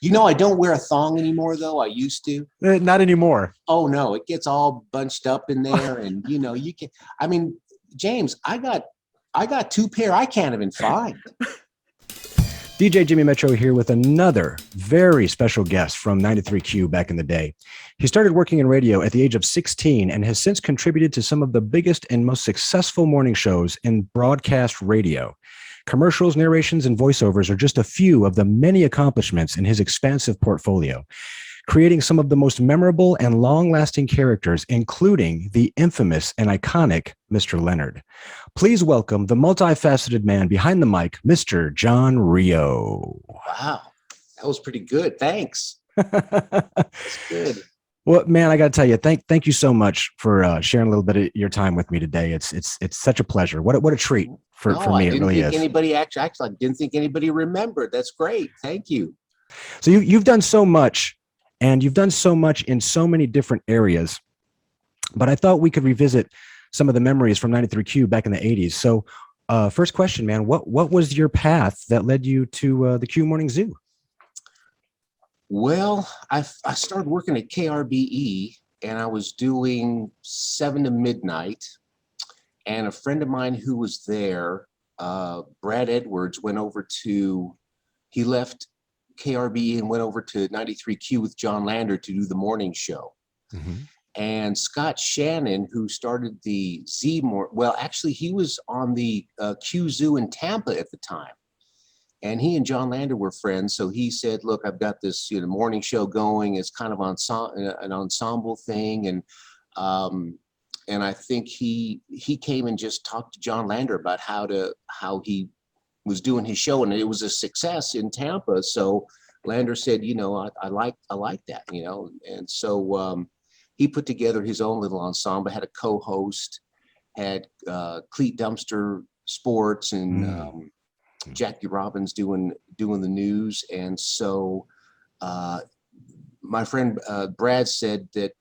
You know, I don't wear a thong anymore, though. I used to. Not anymore. Oh no, it gets all bunched up in there, and you know, you can. I mean, James, I got two pair I can't even find. DJ Jimmy Metro here with another very special guest from 93Q back in the day. He started working in radio at the age of 16 and has since contributed to some of the biggest and most successful morning shows in broadcast radio. Commercials, narrations, and voiceovers are just a few of the many accomplishments in his expansive portfolio, creating some of the most memorable and long-lasting characters, including the infamous and iconic Mr. Leonard. Please welcome the multifaceted man behind the mic, Mr. John Rio. Wow, that was pretty good. Thanks. That's good. Well, man, I got to tell you, thank you so much for sharing a little bit of your time with me today. It's such a pleasure. What a treat for me. It really is. Anybody actually, I didn't think anybody remembered. That's great. Thank you. So you've done so much. And you've done so much in so many different areas, but I thought we could revisit some of the memories from 93Q back in the 80s. So first question, man, what was your path that led you to the Q Morning Zoo? Well, I started working at KRBE, and I was doing 7 to midnight. And a friend of mine who was there, Brad Edwards, he left KRBE and went over to 93Q with John Lander to do the morning show. Mm-hmm. And Scott Shannon, who started the actually he was on the Q Zoo in Tampa at the time. And he and John Lander were friends. So he said, look, I've got this morning show going. It's kind of an ensemble thing. And I think he came and just talked to John Lander about how he was doing his show, and it was a success in Tampa. So Lander said, I like that, and so he put together his own little ensemble, had a co-host, had Cleat Dumpster Sports and Jackie Robbins doing the news. And so my friend Brad said that,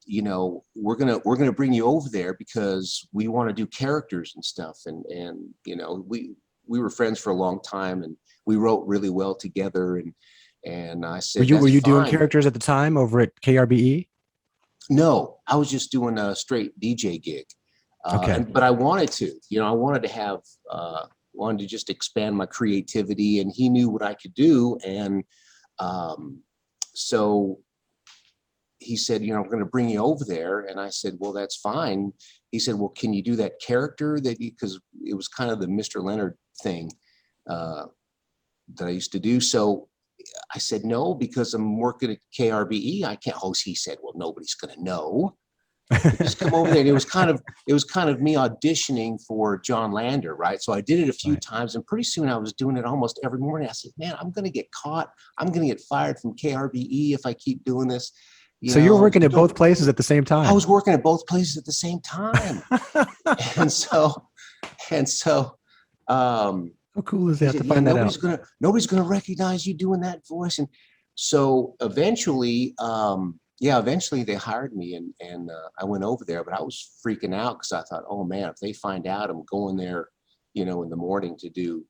we're gonna bring you over there because we want to do characters and stuff, and we were friends for a long time, and we wrote really well together. And I said, were you doing characters at the time over at KRBE? No, I was just doing a straight DJ gig. Okay. But I wanted to, I wanted to just expand my creativity, and he knew what I could do. And so he said, we're going to bring you over there. And I said, well, that's fine. He said, well, can you do that character because it was kind of the Mr. Leonard thing that I used to do. So I said, no, because I'm working at KRBE. I can't host. He said, well, nobody's going to know. Just come over there. And it was kind of me auditioning for John Lander. Right. So I did it a few times, and pretty soon I was doing it almost every morning. I said, man, I'm going to get caught. I'm going to get fired from KRBE if I keep doing this. So you were working at both places at the same time? I was working at both places at the same time. How cool is that to find that out? Nobody's gonna recognize you doing that voice. And so eventually they hired me, and I went over there, but I was freaking out because I thought, oh man, if they find out I'm going there, in the morning to do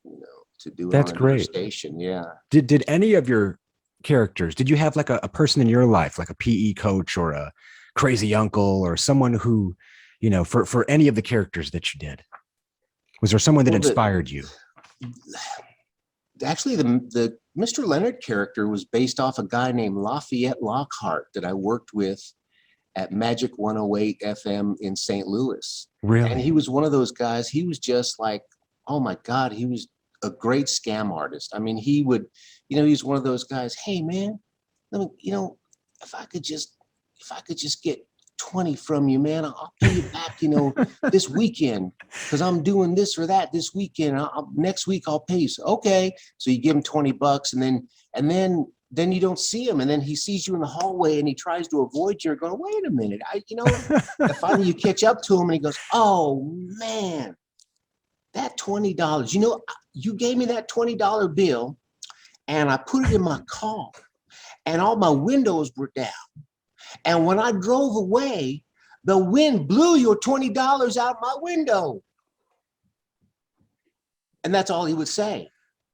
it. That's on great station. Yeah. Did any of your characters, did you have like a person in your life, like a PE coach or a crazy uncle or someone who, for any of the characters that you did? Was there someone that inspired you? Actually, the Mr. Leonard character was based off a guy named Lafayette Lockhart that I worked with at Magic 108 FM in St. Louis. Really? And he was one of those guys. He was just like, oh my God, he was a great scam artist. I mean, he would, he's one of those guys. Hey man, let me, if I could just get 20 from you, man, I'll pay you back, this weekend, because I'm doing this or that this weekend. Next week I'll pay you. So, okay. So you give him $20, and then you don't see him, and then he sees you in the hallway and he tries to avoid you. You're going, wait a minute, and finally you catch up to him and he goes, oh man, that $20, you gave me that $20 bill, and I put it in my car, and all my windows were down. And when I drove away, the wind blew your $20 out my window. And that's all he would say.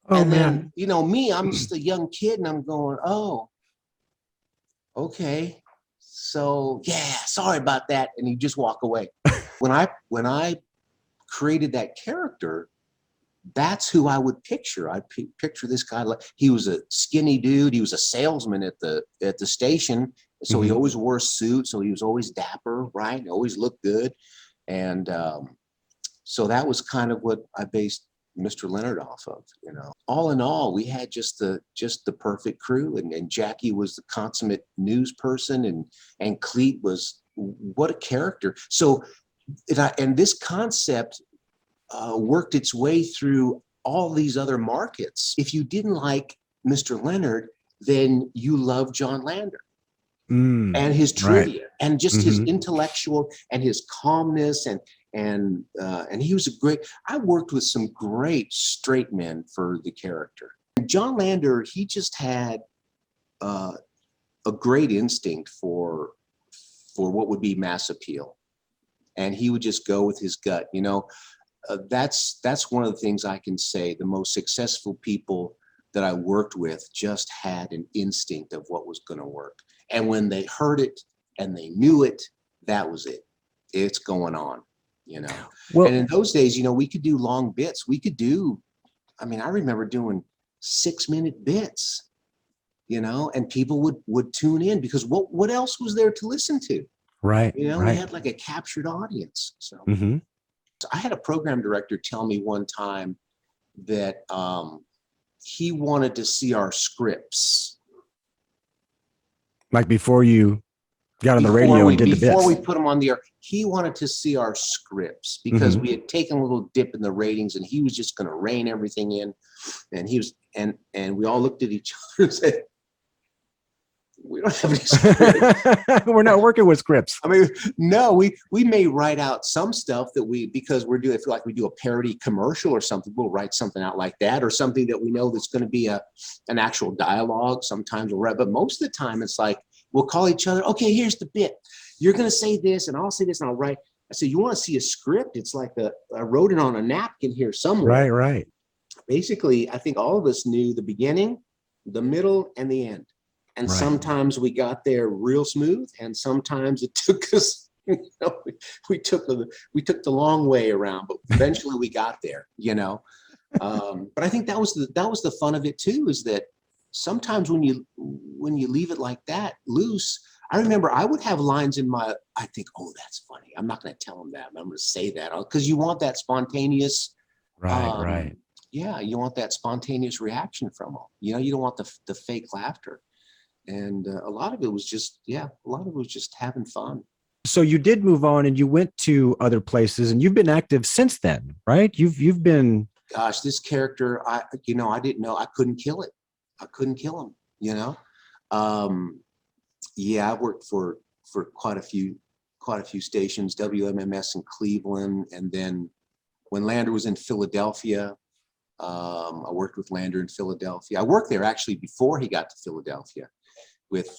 Oh And man. then, you know, me, I'm just a young kid and I'm going, oh, okay. So yeah, sorry about that. And you just walk away. When I created that character, that's who I would picture. I'd picture this guy like he was a skinny dude. He was a salesman at the station. So he Mhm. always wore a suit. So he was always dapper, right? He always looked good. And so that was kind of what I based Mr. Leonard off of, you know. All in all, we had just the perfect crew, and Jackie was the consummate news person, and Cleet was what a character. So and this concept worked its way through all these other markets. If you didn't like Mr. Leonard, then you loved John Lander and his Right. trivia and just his Mhm. intellectual and his calmness and he was a great. I worked with some great straight men for the character. And John Lander, he just had uh, a great instinct for what would be mass appeal, and he would just go with his gut. You know, that's one of the things I can say. The most successful people that I worked with just had an instinct of what was going to work. And when they heard it and they knew it, that was it. It's going on, you know. Well, And in those days, you know, we could do long bits. We could do, I mean, I remember doing 6-minute bits, you know, and people would tune in because what else was there to listen to? right, You know, we right. had like a captured audience. So Mhm. I had a program director tell me one time that he wanted to see our scripts Like before you got on the before radio we and did the before bits. we put them on the air. He wanted to see our scripts because Mhm. we had taken a little dip in the ratings, and he was just going to rein everything in. And he was, and we all looked at each other and said, "We don't have any scripts." We're not working with scripts. I mean, no, we may write out some stuff that because we're doing, I feel like we do a parody commercial or something, we'll write something out like that, or something that we know that's going to be an actual dialogue. Sometimes we'll write, but most of the time it's like, we'll call each other, okay, here's the bit. You're going to say this and I'll say this and I'll write. I said, you want to see a script? It's like I wrote it on a napkin here somewhere. Right, right. Basically, I think all of us knew the beginning, the middle, and the end. And Right. sometimes we got there real smooth, and sometimes it took us, you know, we took the long way around, but eventually we got there, you know. But I think that was the fun of it too, is that sometimes when you leave it like that loose, I remember I would have lines I think, oh, that's funny. I'm not going to tell them that, but I'm going to say that because you want that spontaneous. Right, right. Yeah, you want that spontaneous reaction from them. You know, you don't want the fake laughter. And a lot of it was just, having fun. So you did move on and you went to other places and you've been active since then, right? You've been. Gosh, this character, I didn't know I couldn't kill it. I couldn't kill him, you know? Yeah, I worked for quite a few stations, WMMS in Cleveland. And then when Lander was in Philadelphia, I worked with Lander in Philadelphia. I worked there actually before he got to Philadelphia with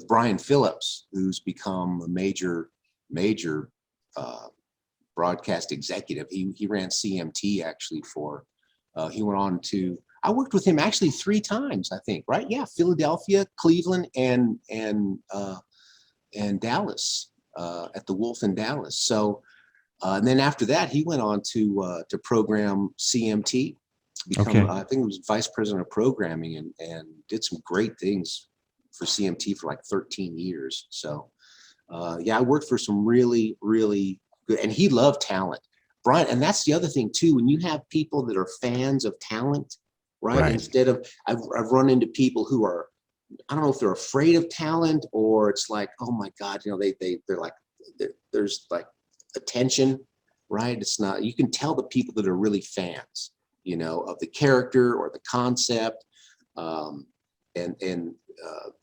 Brian Phillips, who's become a major broadcast executive. He ran CMT actually for. He went on to. I worked with him actually 3 times, I think. Right? Yeah, Philadelphia, Cleveland, and Dallas at the Wolf in Dallas. So, and then after that, he went on to program CMT. Okay. I think he was vice president of programming and did some great things for CMT for like 13 years. So, yeah, I worked for some really, really good, and he loved talent, Brian. And that's the other thing too. When you have people that are fans of talent, right? Right. Instead of, I've run into people who are, I don't know if they're afraid of talent or it's like, oh my God, you know, they're like, there's like attention, right? It's not, you can tell the people that are really fans, you know, of the character or the concept. And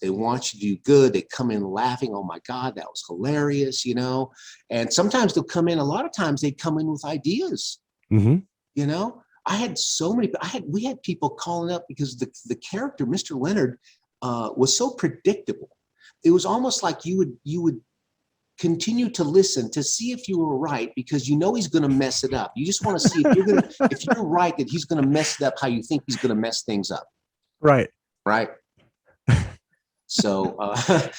they want you to do good. They come in laughing. Oh my God, that was hilarious, you know? And sometimes they'll come in, a lot of times they come in with ideas, Mm-hmm. you know? I had so many, we had people calling up because the character, Mr. Leonard, was so predictable. It was almost like you would continue to listen to see if you were right, because you know he's going to mess it up. You just want to see if you're right that he's going to mess it up how you think he's going to mess things up. Right. Right. So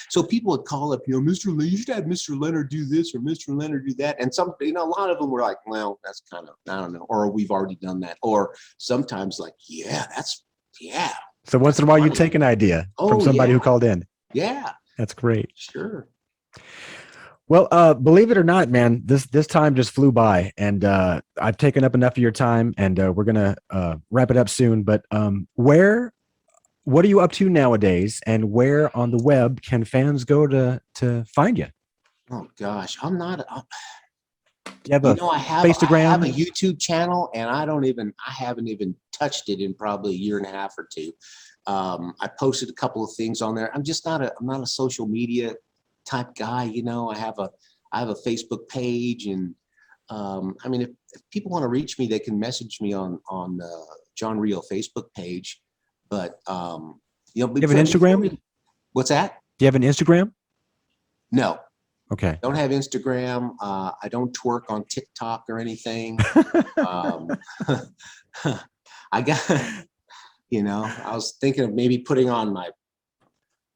so people would call up, you should have Mr. Leonard do this or Mr. Leonard do that. And some, a lot of them were like, well, that's kind of, I don't know, or we've already done that. Or sometimes like, yeah. So once in a while you take an idea from somebody who called in. Yeah. That's great. Sure. Well, believe it or not, man, this time just flew by, and I've taken up enough of your time, and we're gonna wrap it up soon. But what are you up to nowadays, and where on the web can fans go to find you? Oh gosh, I'm not. You have I have a YouTube channel, and I haven't even touched it in probably a year and a half or two. I posted a couple of things on there. I'm not a social media type guy. I have a Facebook page, and I mean, if people want to reach me, they can message me on the John Rio Facebook page. But you have an Instagram? What's that? Do you have an Instagram? No. Okay. Don't have Instagram. I don't twerk on TikTok or anything. I got, I was thinking of maybe putting on my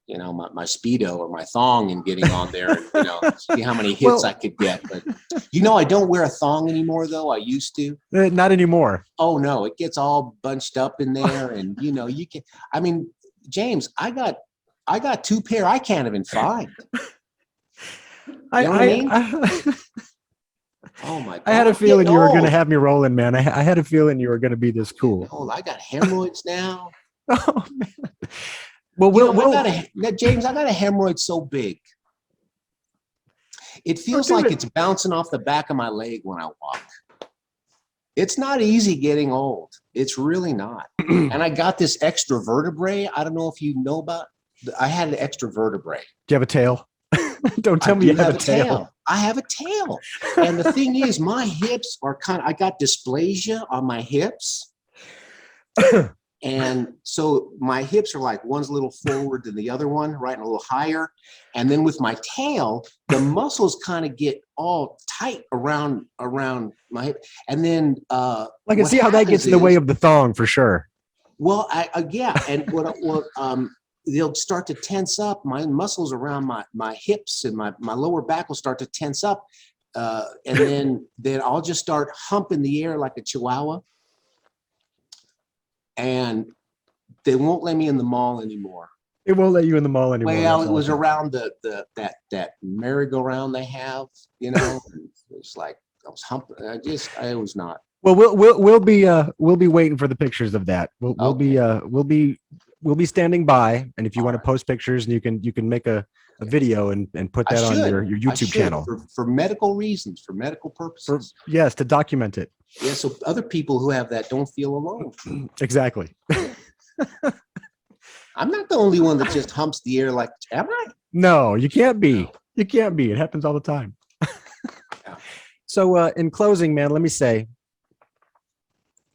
Speedo or my thong and getting on there and, see how many hits I could get. But, I don't wear a thong anymore, though. I used to. Not anymore. Oh, no. It gets all bunched up in there. And, you can, I mean, James, I got two pair I can't even find. You know what I mean? Oh, my God. I had a feeling you were going to have me rolling, man. I had a feeling you were going to be this cool. Oh, I got hemorrhoids now. Oh, man. Well, James, I got a hemorrhoid so big. It feels like it's bouncing off the back of my leg when I walk. It's not easy getting old. It's really not. And I got this extra vertebrae. I don't know if you know about. I had an extra vertebrae. Do you have a tail? Don't tell me you have a tail. I have a tail. And the thing is, my hips are I got dysplasia on my hips. And so my hips are like one's a little forward than the other one, right, and a little higher. And then with my tail, the muscles kind of get all tight around my hip. And then I can see how that gets in the way of the thong for sure. Well, yeah, and they'll start to tense up. My muscles around my hips and my lower back will start to tense up, and then I'll just start humping the air like a chihuahua. And they won't let me in the mall anymore. It won't let you in the mall anymore. Well, it was around that merry-go-round they have, It's like I was humping. I was not. Well, we'll be waiting for the pictures of that. We'll be standing by, and if you want to post pictures, and you can make a video and put that on your YouTube channel for medical reasons, for medical purposes. Yes, to document it. Yeah, so other people who have that don't feel alone. Exactly. I'm not the only one that just humps the air like, am I? No, you can't be. No. You can't be. It happens all the time. Yeah. So in closing, man, let me say,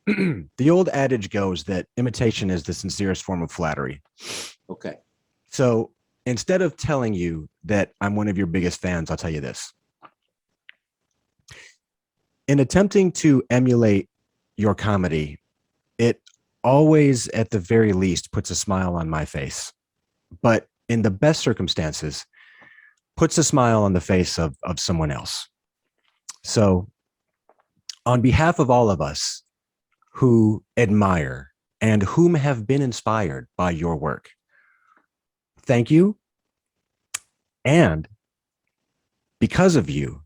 the old adage goes that imitation is the sincerest form of flattery. Okay. So instead of telling you that I'm one of your biggest fans, I'll tell you this. In attempting to emulate your comedy, it always, at the very least, puts a smile on my face. But in the best circumstances, puts a smile on the face of someone else. So on behalf of all of us who admire and whom have been inspired by your work, thank you. And because of you,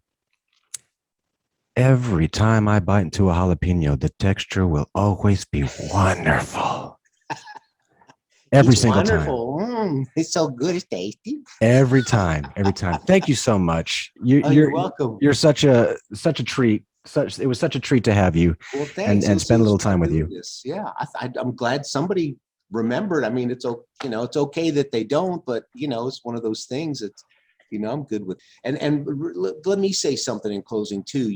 every time I bite into a jalapeno, the texture will always be wonderful. Every single time. It's so good, it's tasty. Every time. Thank you so much. You're welcome. You're such a treat. It was such a treat to have you. Well, thanks. And spend a little time with you. Yeah, I'm glad somebody remembered. I mean, it's okay that they don't, but it's one of those things that I'm good with. And let me say something in closing too.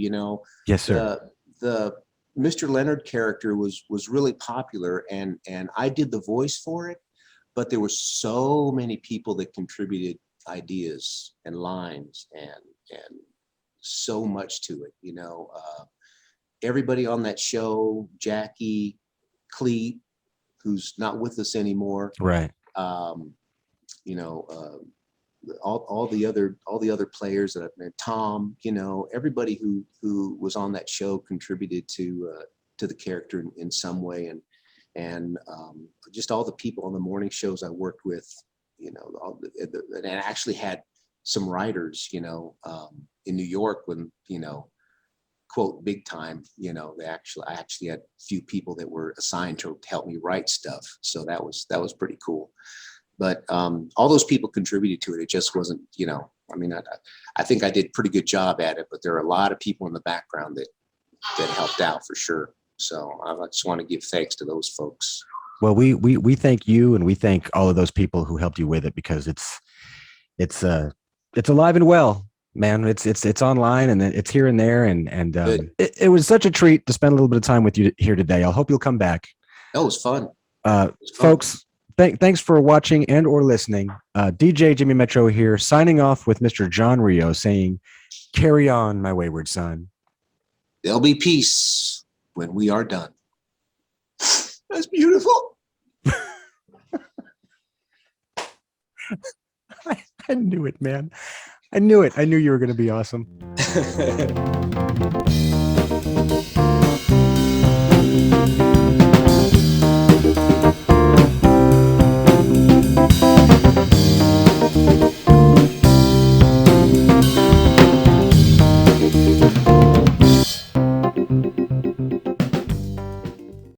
Yes, sir. The Mr. Leonard character was really popular, and I did the voice for it, but there were so many people that contributed ideas and lines and so much to it. Everybody on that show, Jackie, Cleet, who's not with us anymore. Right. All the other players that I've met, Tom, everybody who was on that show contributed to the character in some way, and just all the people on the morning shows I worked with, and I actually had some writers, in New York when, quote, big time, I actually had a few people that were assigned to help me write stuff. So that was pretty cool. But all those people contributed to it. It just wasn't, I think I did a pretty good job at it, but there are a lot of people in the background that helped out for sure. So I just want to give thanks to those folks. Well, we thank you, and we thank all of those people who helped you with it, because it's alive and well, man. It's online, and it's here and there, and it was such a treat to spend a little bit of time with you here today. I hope you'll come back. That was fun. Folks. Thanks for watching and or listening. DJ Jimmy Metro here, signing off with Mr. John Rio, saying, "Carry on, my wayward son. There'll be peace when we are done." That's beautiful. I knew it, man. I knew it. I knew you were going to be awesome.